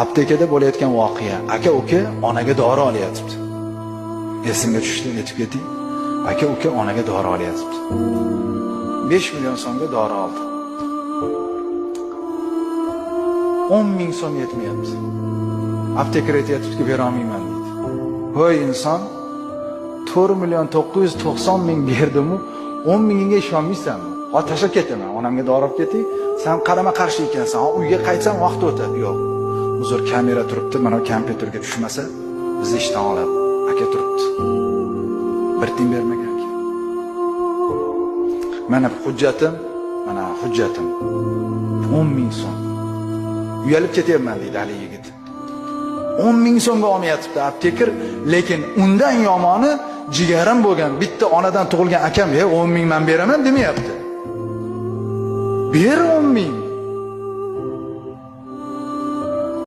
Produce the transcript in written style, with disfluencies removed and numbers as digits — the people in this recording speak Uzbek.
Aptekada bo'layotgan voqea. Aka-uka onaga dori olyapti. Esimga tushdi, yetib ketdik. Aka-uka onaga dori olyapti. 5 million so'mga dori oldi. 10 ming so'm yetmayapti. Aptekar aytayapti, bera olmayman deydi. Voy inson, 4 million 990 ming berdim-u, 10 mingiga ishonmaysanmi? Hozir tashlab ketaman, onamga dori olib ketdik. Sen qarama qarshi ekansan. Uyga qaytsam vaqt o'tadi. Yo'q. Uzr, kamera turibdi, mana kompyuterga tushmasa, bizni ishdan oladi. Aka turibdi. Bir tiyin bermagan ekan. Mana hujjatim, 10 ming so'm. Uyalib ketyapman deydi hali yigit. 10 ming so'mga olmayapti aptekar, lekin undan yomoni jigarim bo'lgan bitta onadan tug'ilgan akam, 10 ming men beraman demayapti. Ber 10 ming.